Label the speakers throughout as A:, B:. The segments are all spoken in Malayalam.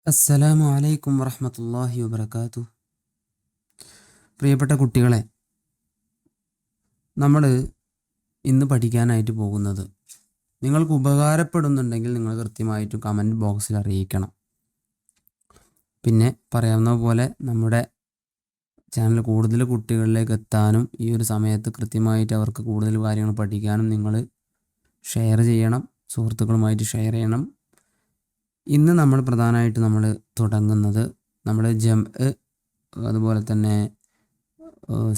A: അസ്സലാമു അലൈക്കും വറഹ്മത്തുള്ളാഹി വബറകാതുഹു. പ്രിയപ്പെട്ട കുട്ടികളെ, നമ്മൾ ഇന്ന് പഠിക്കാനായിട്ട് പോകുന്നത് നിങ്ങൾക്ക് ഉപകാരപ്പെടുന്നുണ്ടെങ്കിൽ നിങ്ങൾ കൃത്യമായിട്ട് കമൻറ്റ് ബോക്സിൽ അറിയിക്കണം. പിന്നെ പറയാവുന്ന പോലെ നമ്മുടെ ചാനൽ കൂടുതൽ കുട്ടികളിലേക്ക് എത്താനും ഈ ഒരു സമയത്ത് കൃത്യമായിട്ട് അവർക്ക് കൂടുതൽ കാര്യങ്ങൾ പഠിക്കാനും നിങ്ങൾ ഷെയർ ചെയ്യണം, സുഹൃത്തുക്കളുമായിട്ട് ഷെയർ ചെയ്യണം. ഇന്ന് നമ്മൾ പ്രധാനമായിട്ട് നമ്മൾ തുടങ്ങുന്നത് നമ്മൾ അതുപോലെ തന്നെ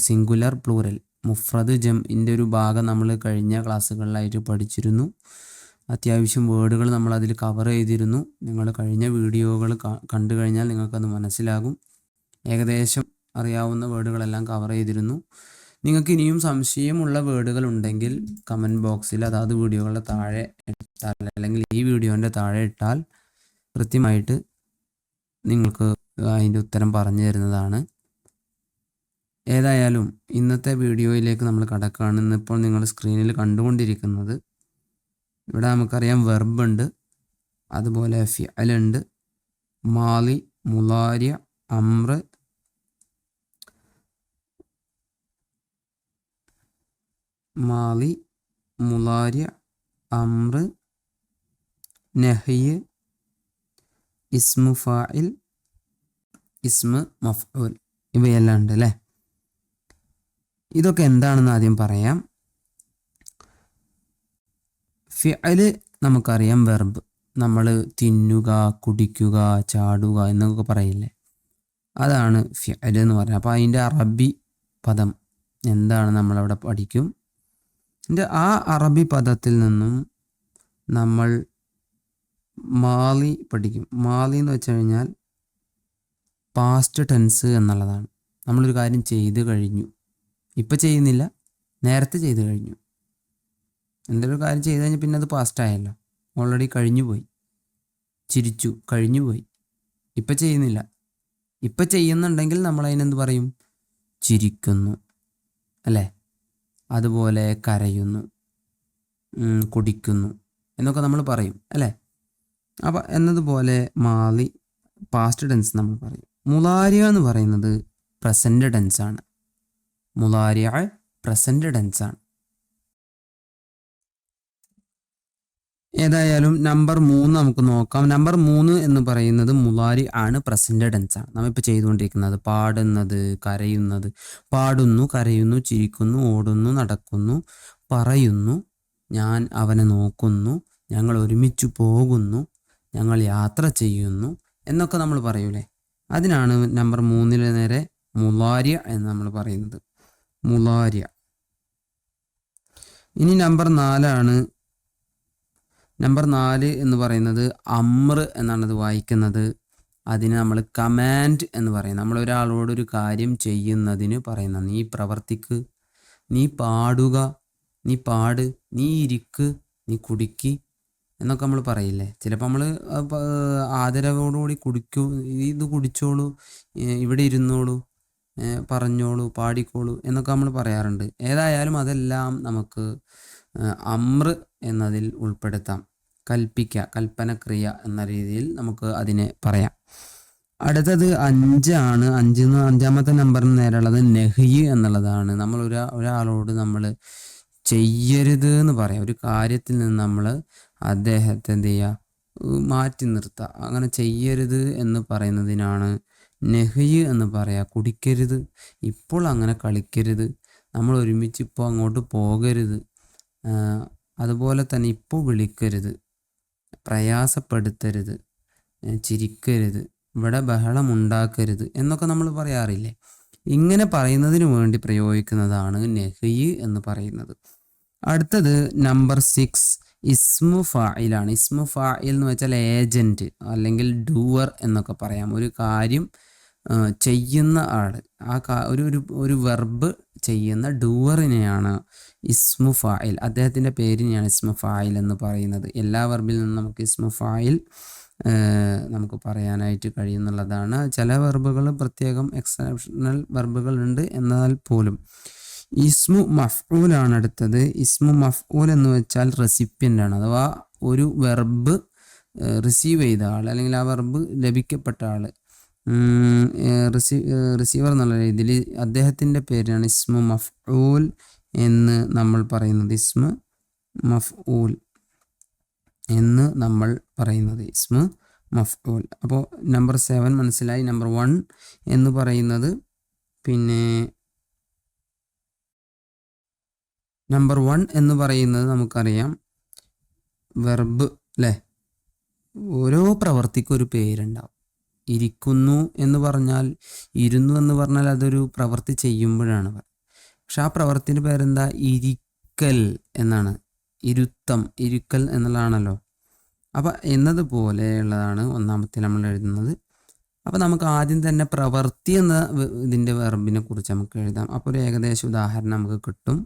A: സിംഗുലർ പ്ലൂറൽ മുഫ്രദ് ജംഇൻ്റെ ഒരു ഭാഗം നമ്മൾ കഴിഞ്ഞ ക്ലാസ്സുകളിലായിട്ട് പഠിച്ചിരുന്നു. അത്യാവശ്യം വേർഡുകൾ നമ്മൾ അതിൽ കവർ ചെയ്തിരുന്നു. നിങ്ങൾ കഴിഞ്ഞ വീഡിയോകൾ കണ്ടു കഴിഞ്ഞാൽ നിങ്ങൾക്കത് മനസ്സിലാകും. ഏകദേശം അറിയാവുന്ന വേർഡുകളെല്ലാം കവർ ചെയ്തിരുന്നു. നിങ്ങൾക്ക് ഇനിയും സംശയമുള്ള വേർഡുകൾ ഉണ്ടെങ്കിൽ കമൻറ്റ് ബോക്സിൽ അതാത് വീഡിയോകളുടെ താഴെ ഇട്ടാൽ അല്ലെങ്കിൽ ഈ വീഡിയോൻ്റെ താഴെ ഇട്ടാൽ കൃത്യമായിട്ട് നിങ്ങൾക്ക് അതിൻ്റെ ഉത്തരം പറഞ്ഞു തരുന്നതാണ്. ഏതായാലും ഇന്നത്തെ വീഡിയോയിലേക്ക് നമ്മൾ കടക്കുകയാണ്. ഇന്നിപ്പോൾ നിങ്ങൾ സ്ക്രീനിൽ കണ്ടുകൊണ്ടിരിക്കുന്നത്, ഇവിടെ നമുക്കറിയാം വെർബ് ഉണ്ട്, അതുപോലെ ഫിഅലുണ്ട്, മാലി, മുലാരി, അമ്ര, മാലി, മുലാരി, അമ്ര, നഹ്യ്, ഇസ്മു ഫാഇൽ, ഇസ്മു മഫ്ഊൽ, ഇവയെല്ലാം ഉണ്ട് അല്ലേ. ഇതൊക്കെ എന്താണെന്ന് ആദ്യം പറയാം. ഫിഅല് നമുക്കറിയാം, വെർബ്. നമ്മൾ തിന്നുക, കുടിക്കുക, ചാടുക എന്നൊക്കെ പറയില്ലേ, അതാണ് ഫിഅല് എന്ന് പറയുന്നത്. അപ്പോൾ അതിൻ്റെ അറബി പദം എന്താണ് നമ്മളവിടെ പഠിക്കും. ആ അറബി പദത്തിൽ നിന്നും നമ്മൾ മാലി പഠിക്കും. മാലി എന്ന് വെച്ച് കഴിഞ്ഞാൽ പാസ്റ്റ് ടെൻസ് എന്നുള്ളതാണ്. നമ്മളൊരു കാര്യം ചെയ്തു കഴിഞ്ഞു, ഇപ്പം ചെയ്യുന്നില്ല, നേരത്തെ ചെയ്തു കഴിഞ്ഞു. എന്തെങ്കിലും കാര്യം ചെയ്ത് കഴിഞ്ഞാൽ പിന്നെ അത് പാസ്റ്റ് ആയല്ലോ, ഓൾറെഡി കഴിഞ്ഞു പോയി. ചിരിച്ചു, കഴിഞ്ഞു പോയി, ഇപ്പം ചെയ്യുന്നില്ല. ഇപ്പം ചെയ്യുന്നുണ്ടെങ്കിൽ നമ്മൾ അതിനെന്ത് പറയും? ചിരിക്കുന്നു അല്ലേ. അതുപോലെ കരയുന്നു, കുടിക്കുന്നു എന്നൊക്കെ നമ്മൾ പറയും അല്ലേ. അപ്പം എന്നതുപോലെ മാലി പാസ്റ്റ് ടെൻസ് നമ്മൾ പറയും. മുലാരിയ എന്ന് പറയുന്നത് പ്രസൻറ്റ് ടെൻസാണ്. മുലാരിയ പ്രസൻറ്റ് ടെൻസാണ്. ഏതായാലും നമ്പർ 3 നമുക്ക് നോക്കാം. നമ്പർ 3 എന്ന് പറയുന്നത് മുലാരി ആണ്, പ്രസൻറ്റ് ടെൻസാണ്. നമ്മളിപ്പോൾ ചെയ്തുകൊണ്ടിരിക്കുന്നത് പാടുന്നത്, കരയുന്നത്. പാടുന്നു, കരയുന്നു, ചിരിക്കുന്നു, ഓടുന്നു, നടക്കുന്നു, പറയുന്നു, ഞാൻ അവനെ നോക്കുന്നു, ഞങ്ങൾ ഒരുമിച്ച് പോകുന്നു, ഞങ്ങൾ യാത്ര ചെയ്യുന്നു എന്നൊക്കെ നമ്മൾ പറയൂലേ. അതിനാണ് നമ്പർ 3 നേരെ മുലാരിയ എന്ന് നമ്മൾ പറയുന്നത്. മുലാരിയ. ഇനി നമ്പർ 4 ആണ്. നമ്പർ 4 എന്ന് പറയുന്നത് അമ്ര എന്നാണ് അത് വായിക്കുന്നത്. അതിന് നമ്മൾ കമാൻഡ് എന്ന് പറയും. നമ്മൾ ഒരാളോടൊരു കാര്യം ചെയ്യുന്നതിന് പറയുന്ന, നീ പ്രവർത്തിക്ക്, നീ പാടുക, നീ പാട്, നീ ഇരിക്ക്, നീ കുടിക്ക് എന്നൊക്കെ നമ്മൾ പറയില്ലേ. ചിലപ്പോൾ നമ്മൾ ആദരവോടുകൂടി കുടിക്കൂ, ഇത് കുടിച്ചോളൂ, ഇവിടെ ഇരുന്നോളൂ, പറഞ്ഞോളൂ, പാടിക്കോളൂ എന്നൊക്കെ നമ്മൾ പറയാറുണ്ട്. ഏതായാലും അതെല്ലാം നമുക്ക് അമ്ര എന്നതിൽ ഉൾപ്പെടുത്താം. കൽപ്പിക്കുക, കൽപ്പനക്രിയ എന്ന രീതിയിൽ നമുക്ക് അതിനെ പറയാം. അടുത്തത് 5 ആണ്. 5ാമത്തെ നമ്പറിന് നേരെയുള്ളത് നെഹ്യ് എന്നുള്ളതാണ്. നമ്മൾ ഒരാളോട് നമ്മൾ ചെയ്യരുത് എന്ന് പറയാം. ഒരു കാര്യത്തിൽ നിന്ന് നമ്മൾ അദ്ദേഹത്തെ എന്ത് ചെയ്യുക, മാറ്റി നിർത്തുക. അങ്ങനെ ചെയ്യരുത് എന്ന് പറയുന്നതിനാണ് നെഹ്യ് എന്ന് പറയാം. കുടിക്കരുത്, ഇപ്പോൾ അങ്ങനെ കളിക്കരുത്, നമ്മൾ ഒരുമിച്ച് ഇപ്പോൾ അങ്ങോട്ട് പോകരുത്, അതുപോലെ തന്നെ ഇപ്പോൾ വിളിക്കരുത്, പ്രയാസപ്പെടുത്തരുത്, ചിരിക്കരുത്, ഇവിടെ ബഹളം ഉണ്ടാക്കരുത് എന്നൊക്കെ നമ്മൾ പറയാറില്ലേ. ഇങ്ങനെ പറയുന്നതിന് വേണ്ടി പ്രയോഗിക്കുന്നതാണ് നെഹ്യ് എന്ന് പറയുന്നത്. അടുത്തത് നമ്പർ 6 ഇസ്മു ഫായിലാണ്. ഇസ്മു ഫായിൽ എന്ന് വെച്ചാൽ ഏജൻറ്റ് അല്ലെങ്കിൽ ഡൂവർ എന്നൊക്കെ പറയാം. ഒരു കാര്യം ചെയ്യുന്ന ആൾ, ഒരു വെർബ് ചെയ്യുന്ന ഡൂവറിനെയാണ് ഇസ്മു ഫായിൽ, അദ്ദേഹത്തിൻ്റെ പേരിനെയാണ് ഇസ്മു ഫായിൽ എന്ന് പറയുന്നത്. എല്ലാ വെർബിൽ നിന്നും നമുക്ക് ഇസ്മു ഫായിൽ നമുക്ക് പറയാനായിട്ട് കഴിയുന്നുള്ളതാണ്. ചില വെർബുകൾ പ്രത്യേകം എക്സെപ്ഷണൽ വെർബുകൾ ഉണ്ട്, എന്നാൽ പോലും ഇസ്മു മഫ്ഊലാണ് അടുത്തത്. ഇസ്മു മഫ്ഊൽ എന്ന് വെച്ചാൽ റെസിപ്പിയൻ്റ് ആണ്. അഥവാ ഒരു വെർബ് റിസീവ് ചെയ്ത ആൾ അല്ലെങ്കിൽ ആ വെർബ് ലഭിക്കപ്പെട്ട ആൾ, റിസീവർ എന്നുള്ള രീതിയിൽ അദ്ദേഹത്തിൻ്റെ പേരാണ് ഇസ്മു മഫ്ഊൽ എന്ന് നമ്മൾ പറയുന്നത്. ഇസ്മു മഫ്ഊൽ എന്ന് നമ്മൾ പറയുന്നത് ഇസ്മു മഫ്ഊൽ. അപ്പോൾ നമ്പർ 7 മനസ്സിലായി. നമ്പർ 1 എന്ന് പറയുന്നത്, പിന്നെ നമ്പർ 1 എന്ന് പറയുന്നത് നമുക്കറിയാം വെർബ് അല്ലേ. ഓരോ പ്രവർത്തിക്കും ഒരു പേരുണ്ടാവും. ഇരിക്കുന്നു എന്ന് പറഞ്ഞാൽ, ഇരുന്നു എന്ന് പറഞ്ഞാൽ അതൊരു പ്രവൃത്തി ചെയ്യുമ്പോഴാണ്. പക്ഷെ ആ പ്രവൃത്തിൻ്റെ പേരെന്താ? ഇരിക്കൽ എന്നാണ്. ഇരുത്തം, ഇരിക്കൽ എന്നുള്ളതാണല്ലോ. അപ്പം എന്നതുപോലെയുള്ളതാണ് ഒന്നാമത്തെ നമ്മൾ എഴുതുന്നത്. അപ്പം നമുക്ക് ആദ്യം തന്നെ പ്രവൃത്തി എന്ന ഇതിൻ്റെ വെർബിനെ കുറിച്ച് നമുക്ക് എഴുതാം. അപ്പോൾ ഒരു ഏകദേശ ഉദാഹരണം നമുക്ക് കിട്ടും.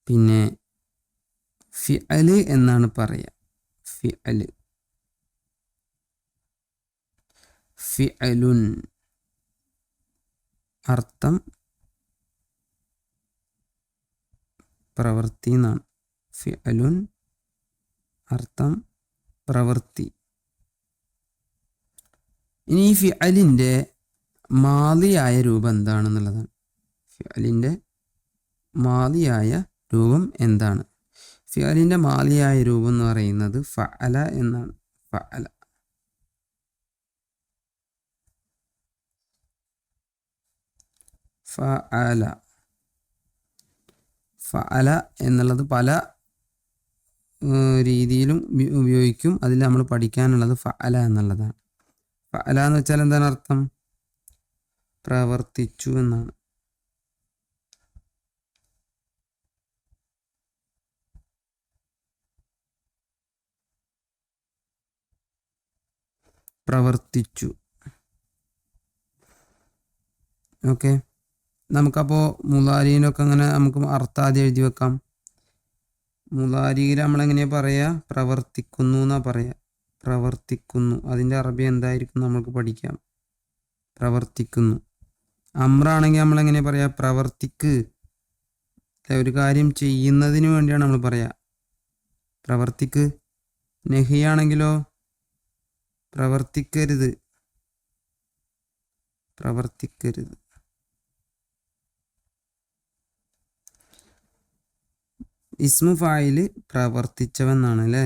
A: പിന്നെ ഫിഅല് എന്നാണ് പറയുക. ഫിഅല്, ഫിഅലുൻ അർത്ഥം പ്രവൃത്തി എന്നാണ്. ഫിഅലുൻ അർത്ഥം പ്രവൃത്തി. ഇനി ഈ ഫിഅലിൻ്റെ മാദിയായ രൂപം എന്താണെന്നുള്ളതാണ്. ഫിഅലിൻ്റെ മാദിയായ രൂപം എന്താണ്? ഫിഅലിൻ്റെ മാദിയായ രൂപം എന്ന് പറയുന്നത് ഫഅല എന്നാണ്. ഫഅല. ഫഅല ഫഅല എന്നുള്ളത് പല രീതിയിലും ഉപയോഗിക്കും. അതിൽ നമ്മൾ പഠിക്കാനുള്ളത് ഫഅല എന്നുള്ളതാണ്. ഫഅല എന്ന് വെച്ചാൽ എന്താണ് അർത്ഥം? പ്രവർത്തിച്ചു എന്നാണ്. പ്രവർത്തിച്ചു. ഓക്കെ, നമുക്കപ്പോൾ മുളാരിനൊക്കെ അങ്ങനെ നമുക്ക് അർത്ഥാദ്യം എഴുതി വെക്കാം. മുളാരിയിൽ നമ്മളെങ്ങനെയാണ് പറയുക? പ്രവർത്തിക്കുന്നു എന്നാണ് പറയുക. പ്രവർത്തിക്കുന്നു, അതിൻ്റെ അറബി എന്തായിരിക്കും നമുക്ക് പഠിക്കാം. പ്രവർത്തിക്കുന്നു. അമ്രാണെങ്കിൽ നമ്മളെങ്ങനെയാണ് പറയുക? പ്രവർത്തിക്ക്. ഒരു കാര്യം ചെയ്യുന്നതിന് വേണ്ടിയാണ് നമ്മൾ പറയുക പ്രവർത്തിക്ക്. നഹിയാണെങ്കിലോ പ്രവർത്തിക്കരുത്. പ്രവർത്തിക്കരുത്. ഇസ്മു ഫായില് പ്രവർത്തിച്ചവെന്നാണ് അല്ലേ.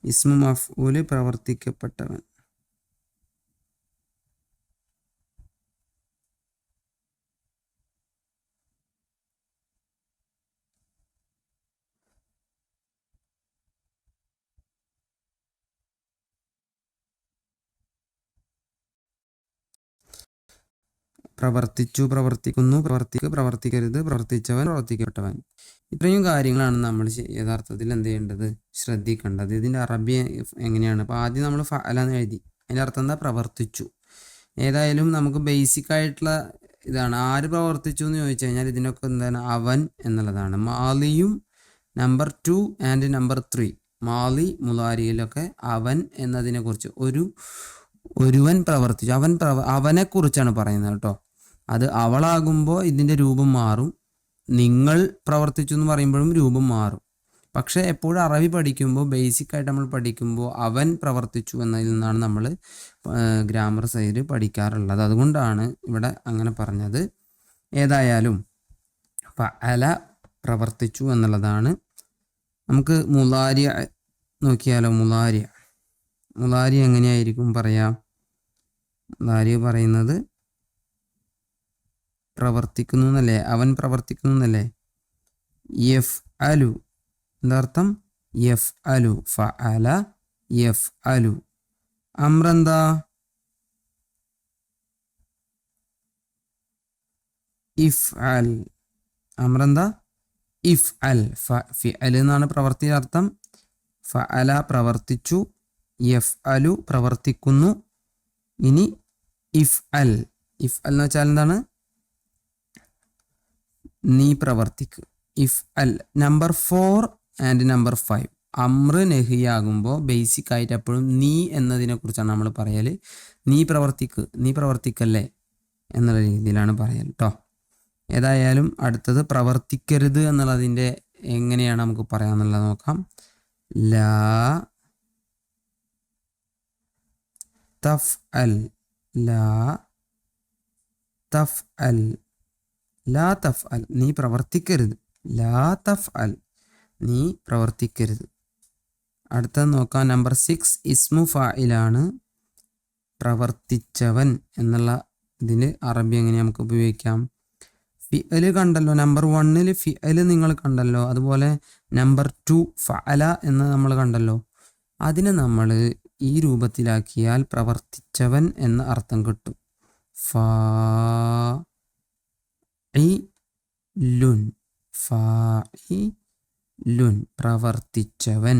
A: ഇസ്മു മഫ്ഊല് പ്രവർത്തിക്കപ്പെട്ടവൻ. പ്രവർത്തിച്ചു, പ്രവർത്തിക്കുന്നു, പ്രവർത്തിക്കരുത്, പ്രവർത്തിച്ചവൻ, പ്രവർത്തിക്കപ്പെട്ടവൻ. ഇത്രയും കാര്യങ്ങളാണ് നമ്മൾ യഥാർത്ഥത്തിൽ എന്ത് ചെയ്യേണ്ടത്? ശ്രദ്ധിക്കേണ്ടത്. ഇതിൻ്റെ അറബി എങ്ങനെയാണ്? അപ്പോൾ ആദ്യം നമ്മൾ ഫഅല എന്ന് എഴുതി. അതിൻ്റെ അർത്ഥം എന്താ? പ്രവർത്തിച്ചു. ഏതായാലും നമുക്ക് ബേസിക് ആയിട്ടുള്ള ഇതാണ്. ആര് പ്രവർത്തിച്ചു എന്ന് ചോദിച്ചു കഴിഞ്ഞാൽ ഇതിനൊക്കെ എന്താണ്? അവൻ എന്നുള്ളതാണ്. മാലിയും നമ്പർ 2 ആൻഡ് നമ്പർ 3. മാലി മുലാരിയിലൊക്കെ അവൻ എന്നതിനെ കുറിച്ച് ഒരുവൻ പ്രവർത്തിച്ചു. അവനെക്കുറിച്ചാണ് പറയുന്നത് കേട്ടോ. അത് അവളാകുമ്പോൾ ഇതിൻ്റെ രൂപം മാറും. നിങ്ങൾ പ്രവർത്തിച്ചു എന്ന് പറയുമ്പോഴും രൂപം മാറും. പക്ഷേ എപ്പോഴും അറബി പഠിക്കുമ്പോൾ ബേസിക്കായിട്ട് നമ്മൾ പഠിക്കുമ്പോൾ അവൻ പ്രവർത്തിച്ചു എന്നതിൽ നിന്നാണ് നമ്മൾ ഗ്രാമർ സൈഡ് പഠിക്കാറുള്ളത്. അതുകൊണ്ടാണ് ഇവിടെ അങ്ങനെ പറഞ്ഞത്. ഏതായാലും ഫഅല പ്രവർത്തിച്ചു എന്നുള്ളതാണ്. നമുക്ക് മുളാരി നോക്കിയാലോ. മുളാരി എങ്ങനെയായിരിക്കും പറയാം? മുളാരി പറയുന്നത് പ്രവർത്തിക്കുന്നു എന്നല്ലേ. അവൻ പ്രവർത്തിക്കുന്നു എന്നല്ലേ. യഫ് അലു എന്താർത്ഥം? യഫ് അലു. ഫഅല യഫ് അലു. അമ്രെന്താ? If Al. അമ്രെന്താ? ഇഫ് അൽ. ഫിഅൽ എന്നാണ് പ്രവർത്തിയുടെ അർത്ഥം. ഫഅല പ്രവർത്തിച്ചു, യഫ് അലു പ്രവർത്തിക്കുന്നു. ഇനി ഇഫ് അൽ. ഇഫ് അൽ എന്ന് വെച്ചാൽ എന്താണ്? നീ പ്രവർത്തിക്ക്. ഇഫ് അൽ. Number 4 and number 5. അമ്ര നഹിയാകുമ്പോൾ ബേസിക് ആയിട്ട് എപ്പോഴും നീ എന്നതിനെ കുറിച്ചാണ് നമ്മൾ പറയൽ. നീ പ്രവർത്തിക്ക്, നീ പ്രവർത്തിക്കല്ലേ എന്നുള്ള രീതിയിലാണ് പറയൽ കേട്ടോ. ഏതായാലും അടുത്തത് പ്രവർത്തിക്കരുത് എന്നുള്ളതിൻ്റെ എങ്ങനെയാണ് നമുക്ക് പറയാമെന്നുള്ളത് നോക്കാം. ലാ തഫ്അൽ, ലാ തഫ്അൽ, ലാ തഫ്അൽ, നീ പ്രവർത്തിക്കരുത്. ലാ തഫ്അൽ, നീ പ്രവർത്തിക്കരുത്. അടുത്തത് നോക്കാം. നമ്പർ 6 ഇസ്മു ഫായിലാണ്. പ്രവർത്തിച്ചവൻ എന്നുള്ള ഇതിന് അറബി എങ്ങനെ നമുക്ക് ഉപയോഗിക്കാം? ഫിഅല് കണ്ടല്ലോ, നമ്പർ 1 ഫിഅല് നിങ്ങൾ കണ്ടല്ലോ. അതുപോലെ നമ്പർ 2 ഫഅല എന്ന് നമ്മൾ കണ്ടല്ലോ. അതിനെ നമ്മൾ ഈ രൂപത്തിലാക്കിയാൽ പ്രവർത്തിച്ചവൻ എന്ന അർത്ഥം കിട്ടും. ഫാഇലുൻ, ഫാഇലുൻ, പ്രവർത്തിച്ചവൻ,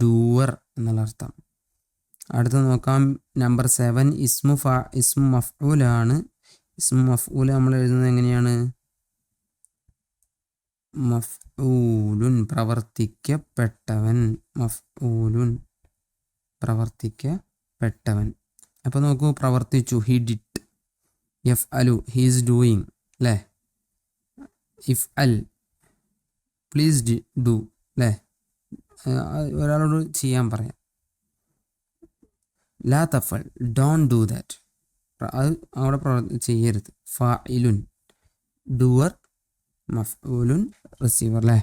A: ഡൂവർ എന്നുള്ള അർത്ഥം. അടുത്ത നോക്കാം. നമ്പർ 7 ഇസ്മു മഫ്ഊലാണ്. ഇസ്മു മഫ്ഊൽ നമ്മൾ എഴുതുന്നത് എങ്ങനെയാണ്? മഫ്ഊലുൻ, പ്രവർത്തിക്കപ്പെട്ടവൻ. മഫ്ഊലുൻ, പ്രവർത്തിക്കപ്പെട്ടവൻ. അപ്പോൾ നോക്കൂ, പ്രവർത്തിച്ചു, ഹി ഡിഡ്. യഫ്അലു, ഹി ഈസ് ഡൂയിങ് അല്ലേ? ഇഫ്അൽ, പ്ലീസ് ഡു അല്ലേ? ഒരാളോട് ചെയ്യാൻ പറയാം. ലാ തഫൽ, ഡോണ്ട് ഡു ദാറ്റ്, അത് അവിടെ ചെയ്യരുത്. ഫാഇലുൻ, ഡൂവർ, മഫ്ഊലുൻ, റിസീവർ അല്ലേ?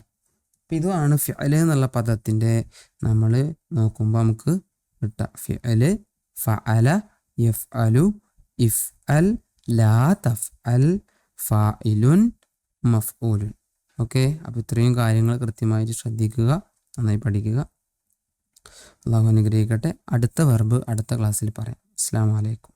A: അപ്പം ഇതാണ് ഫിഅല് എന്നുള്ള പദത്തിൻ്റെ നമ്മൾ നോക്കുമ്പോൾ നമുക്ക് കിട്ടുക. ഫിഅല്, ഫഅല, യഫ്അലു, ഇഫ്അൽ, ലാ തഫ്അൽ, ഫാഇലുൻ, മഫ്ഊലുൻ. ഓക്കെ, അപ്പോൾ ഇത്രയും കാര്യങ്ങൾ കൃത്യമായിട്ട് ശ്രദ്ധിക്കുക, നന്നായി പഠിക്കുക. അല്ലാഹു അനുഗ്രഹിക്കട്ടെ. അടുത്ത വെർബ് അടുത്ത ക്ലാസ്സിൽ പറയാം. അസ്സലാമു അലൈക്കും.